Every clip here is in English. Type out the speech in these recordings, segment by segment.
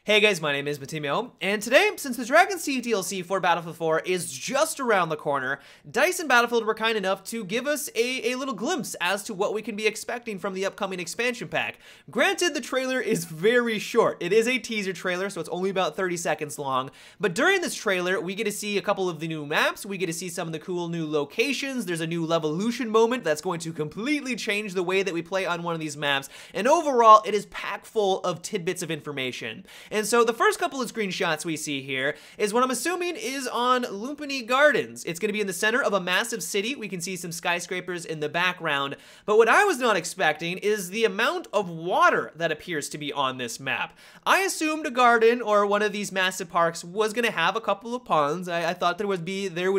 Hey guys, my name is Matimio, and today, since the Dragon's Teeth DLC for Battlefield 4 is just around the corner, DICE and Battlefield were kind enough to give us a little glimpse as to what we can be expecting from the upcoming expansion pack. Granted, the trailer is very short. It is a teaser trailer, so it's only about 30 seconds long, but during this trailer, we get to see a couple of the new maps, we get to see some of the cool new locations, there's a new levolution moment that's going to completely change the way that we play on one of these maps, and overall, it is packed full of tidbits of information. And so the first couple of screenshots we see here is what I'm assuming is on Lumpini Gardens. It's going to be in the center of a massive city. We can see some skyscrapers in the background. But what I was not expecting is the amount of water that appears to be on this map. I assumed a garden or one of these massive parks was going to have a couple of ponds. I thought there would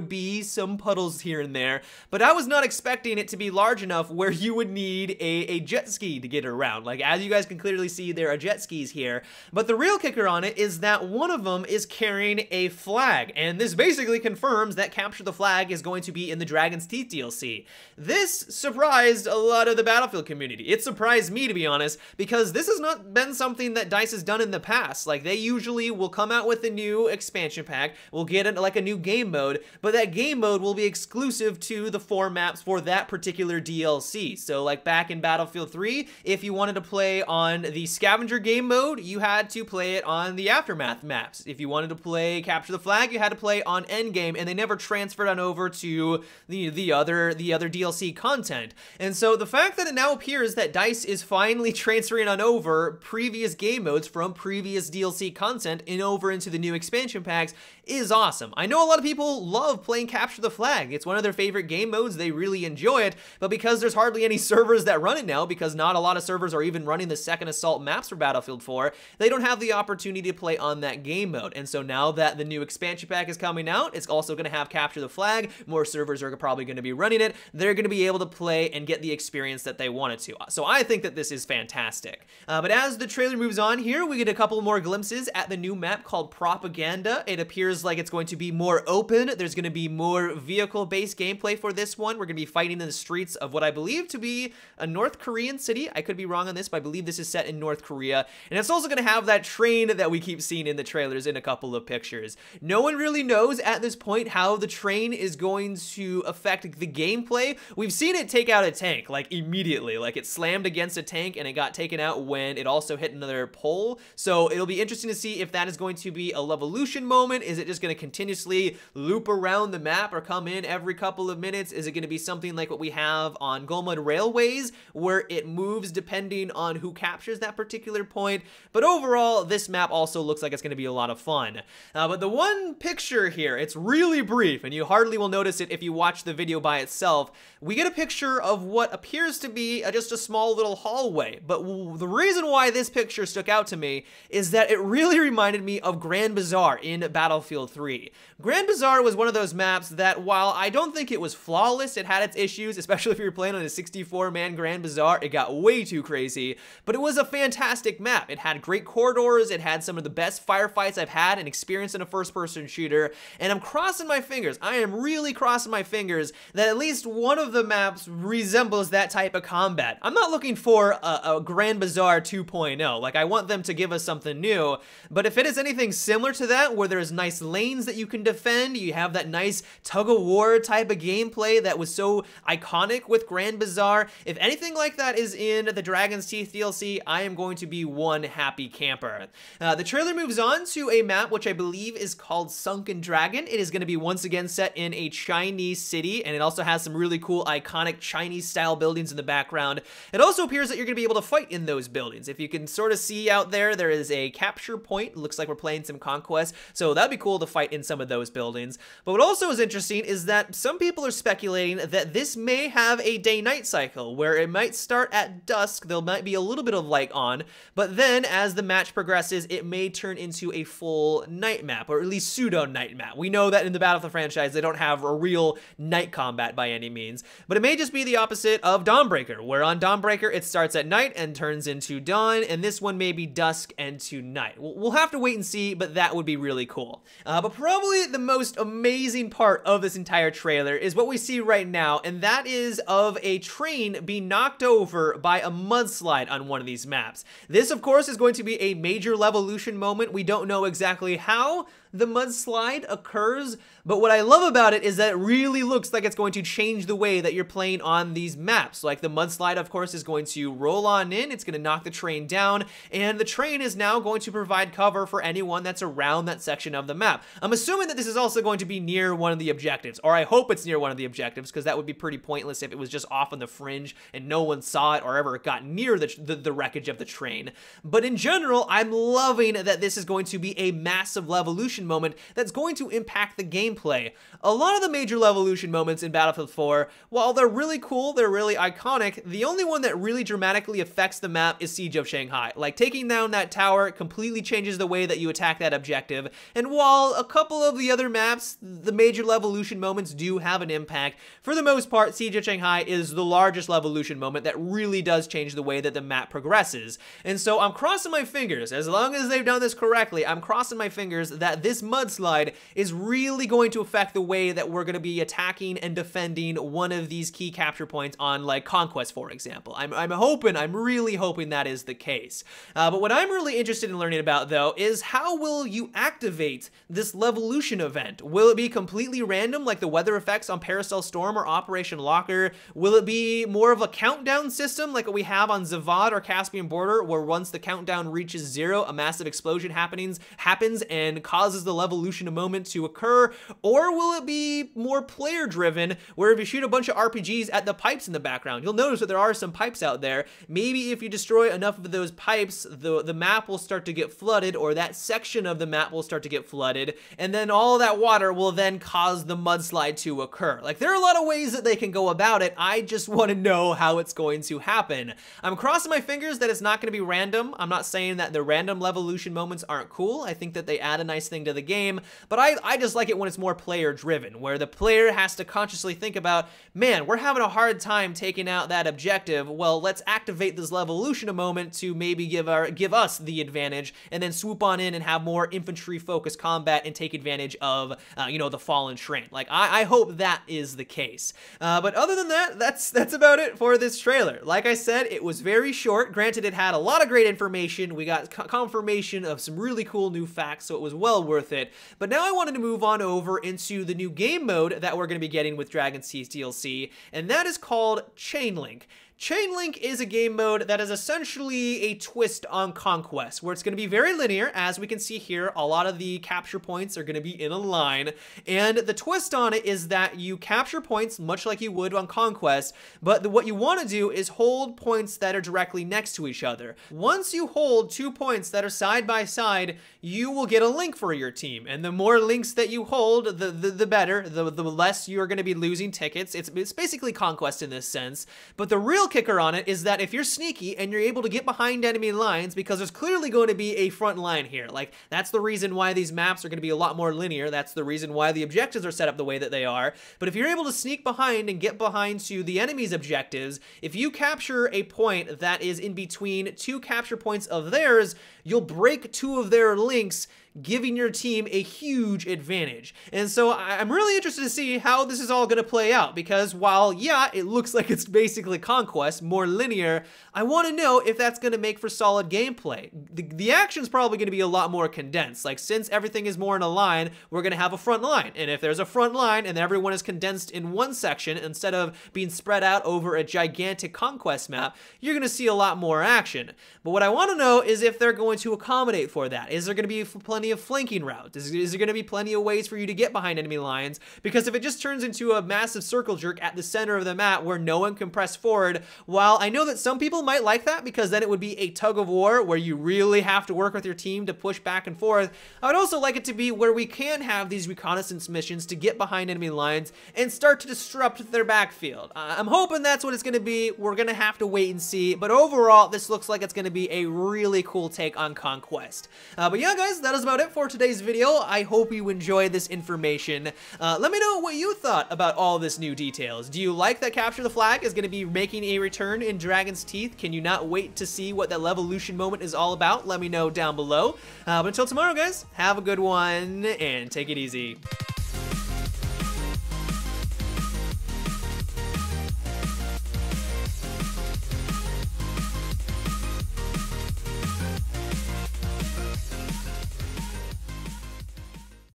be some puddles here and there. But I was not expecting it to be large enough where you would need a jet ski to get around. Like, as you guys can clearly see, there are jet skis here. But the real kicker on it is that one of them is carrying a flag, and this basically confirms that Capture the Flag is going to be in the Dragon's Teeth DLC. This surprised a lot of the Battlefield community. It surprised me, to be honest, because this has not been something that DICE has done in the past. Like, they usually will come out with a new expansion pack, we'll get like a new game mode, but that game mode will be exclusive to the 4 maps for that particular DLC. So like back in Battlefield 3, if you wanted to play on the scavenger game mode, you had to play it on the Aftermath maps. If you wanted to play Capture the Flag, you had to play on Endgame, and they never transferred on over to the other DLC content. And so the fact that it now appears that DICE is finally transferring on over previous game modes from previous DLC content and over into the new expansion packs is awesome. I know a lot of people love playing Capture the Flag. It's one of their favorite game modes. They really enjoy it, but because there's hardly any servers that run it now, because not a lot of servers are even running the second assault maps for Battlefield 4, they don't have the opportunity to play on that game mode. And so now that the new expansion pack is coming out, it's also going to have Capture the Flag. More servers are probably going to be running it. They're going to be able to play and get the experience that they wanted to. So I think that this is fantastic. But as the trailer moves on here, we get a couple more glimpses at the new map called Propaganda. It appears like it's going to be more open. There's going to be more vehicle-based gameplay for this one. We're going to be fighting in the streets of what I believe to be a North Korean city. I could be wrong on this, but I believe this is set in North Korea. And it's also going to have that train that we keep seeing in the trailers in a couple of pictures. No one really knows at this point how the train is going to affect the gameplay. We've seen it take out a tank, like immediately. Like, it slammed against a tank and it got taken out when it also hit another pole. So it'll be interesting to see if that is going to be a levolution moment. Is it just going to continuously loop around the map or come in every couple of minutes? Is it going to be something like what we have on Gulmud Railways, where it moves depending on who captures that particular point? But overall, this map also looks like it's going to be a lot of fun. But the one picture here, it's really brief, and you hardly will notice it if you watch the video by itself. We get a picture of what appears to be just a small little hallway. But the reason why this picture stuck out to me is that it really reminded me of Grand Bazaar in Battlefield 3. Grand Bazaar was one of those maps that, while I don't think it was flawless, it had its issues, especially if you were playing on a 64-man Grand Bazaar. It got way too crazy, but it was a fantastic map. It had great corridors, it had some of the best firefights I've had and experienced in a first-person shooter, and I'm crossing my fingers, I am really crossing my fingers that at least one of the maps resembles that type of combat. I'm not looking for a Grand Bazaar 2.0, like I want them to give us something new, but if it is anything similar to that, where there's nice lanes that you can defend, you have that nice tug-of-war type of gameplay that was so iconic with Grand Bazaar, if anything like that is in the Dragon's Teeth DLC, I am going to be one happy camper. The trailer moves on to a map which I believe is called Sunken Dragon. It is going to be once again set in a Chinese city, and it also has some really cool iconic Chinese style buildings in the background. It also appears that you're going to be able to fight in those buildings. If you can sort of see out there, there is a capture point. It looks like we're playing some conquest, so that'd be cool to fight in some of those buildings. But what also is interesting is that some people are speculating that this may have a day-night cycle, where it might start at dusk, there might be a little bit of light on, but then as the match progresses, it may turn into a full night map, or at least pseudo-night map. We know that in the Battlefield franchise, they don't have a real night combat by any means, but it may just be the opposite of Dawnbreaker, where on Dawnbreaker, it starts at night and turns into dawn, and this one may be dusk and to night. We'll have to wait and see, but that would be really cool. But probably the most amazing part of this entire trailer is what we see right now, and that is of a train being knocked over by a mudslide on one of these maps. This, of course, is going to be a major levolution moment. We don't know exactly how the mudslide occurs, but what I love about it is that it really looks like it's going to change the way that you're playing on these maps. Like the mudslide, of course, is going to roll on in, it's going to knock the train down, and the train is now going to provide cover for anyone that's around that section of the map. I'm assuming that this is also going to be near one of the objectives, or I hope it's near one of the objectives, because that would be pretty pointless if it was just off on the fringe and no one saw it or ever got near the wreckage of the train. But in general, I'm loving that this is going to be a massive levolution moment that's going to impact the gameplay. A lot of the major levolution moments in Battlefield 4, while they're really cool, they're really iconic, the only one that really dramatically affects the map is Siege of Shanghai. Like, taking down that tower completely changes the way that you attack that objective, and while a couple of the other maps, the major levolution moments do have an impact, for the most part, Siege of Shanghai is the largest levolution moment that really does change the way that the map progresses. And so I'm crossing my fingers, as long as they've done this correctly, I'm crossing my fingers that this mudslide is really going to affect the way that we're going to be attacking and defending one of these key capture points on, like, Conquest, for example. I'm really hoping that is the case. But what I'm really interested in learning about, though, is how will you activate this levolution event? Will it be completely random, like the weather effects on Paracel Storm or Operation Locker? Will it be more of a countdown system like what we have on Zavad or Caspian Border, where once the countdown reaches 0, a massive explosion happens and causes the levolution moment to occur? Or will it be more player driven, where if you shoot a bunch of RPGs at the pipes in the background, you'll notice that there are some pipes out there. Maybe if you destroy enough of those pipes, the map will start to get flooded, or that section of the map will start to get flooded, and then all that water will then cause the mudslide to occur. Like, there are a lot of ways that they can go about it. I just want to know how it's going to happen. I'm crossing my fingers that it's not going to be random. I'm not saying that the random levolution moments aren't cool. I think that they add a nice thing to the game, but I just like it when it's more player driven, where the player has to consciously think about, man, we're having a hard time taking out that objective. Well, let's activate this levolution moment to maybe give us the advantage, and then swoop on in and have more infantry focused combat and take advantage of you know, the fallen train. Like, I hope that is the case. But other than that, that's about it for this trailer. Like I said, it was very short. Granted, it had a lot of great information. We got confirmation of some really cool new facts, so it was well worth it. But now I wanted to move on over into the new game mode that we're going to be getting with Dragon's Teeth DLC, and that is called Chainlink. Chainlink is a game mode that is essentially a twist on Conquest, where it's going to be very linear. As we can see here, a lot of the capture points are going to be in a line, and the twist on it is that you capture points much like you would on Conquest, but what you want to do is hold points that are directly next to each other. Once you hold 2 points that are side by side, you will get a link for your team, and the more links that you hold, the better, the less you're going to be losing tickets. It's basically Conquest in this sense, but the real kicker on it is that if you're sneaky and you're able to get behind enemy lines, because there's clearly going to be a front line here, like, that's the reason why these maps are going to be a lot more linear, that's the reason why the objectives are set up the way that they are, but if you're able to sneak behind and get behind to the enemy's objectives, if you capture a point that is in between 2 capture points of theirs, you'll break 2 of their links, giving your team a huge advantage. And so I'm really interested to see how this is all going to play out, because while, yeah, it looks like it's basically Conquest, more linear, I want to know if that's going to make for solid gameplay. The action's probably going to be a lot more condensed. Like, since everything is more in a line, we're going to have a front line. And if there's a front line and everyone is condensed in one section instead of being spread out over a gigantic Conquest map, you're going to see a lot more action. But what I want to know is if they're going to accommodate for that. Is there going to be plenty of flanking routes? Is there going to be plenty of ways for you to get behind enemy lines? Because if it just turns into a massive circle jerk at the center of the map where no one can press forward, while I know that some people might like that because then it would be a tug of war where you really have to work with your team to push back and forth, I would also like it to be where we can have these reconnaissance missions to get behind enemy lines and start to disrupt their backfield. I'm hoping that's what it's going to be. We're going to have to wait and see, but overall, this looks like it's going to be a really cool take on Conquest. But yeah, guys, that is about it for today's video. I hope you enjoyed this information. Let me know what you thought about all this new details. Do you like that Capture the Flag is going to be making a return in Dragon's Teeth? Can you not wait to see what that levolution moment is all about? Let me know down below. But until tomorrow, guys, have a good one and take it easy.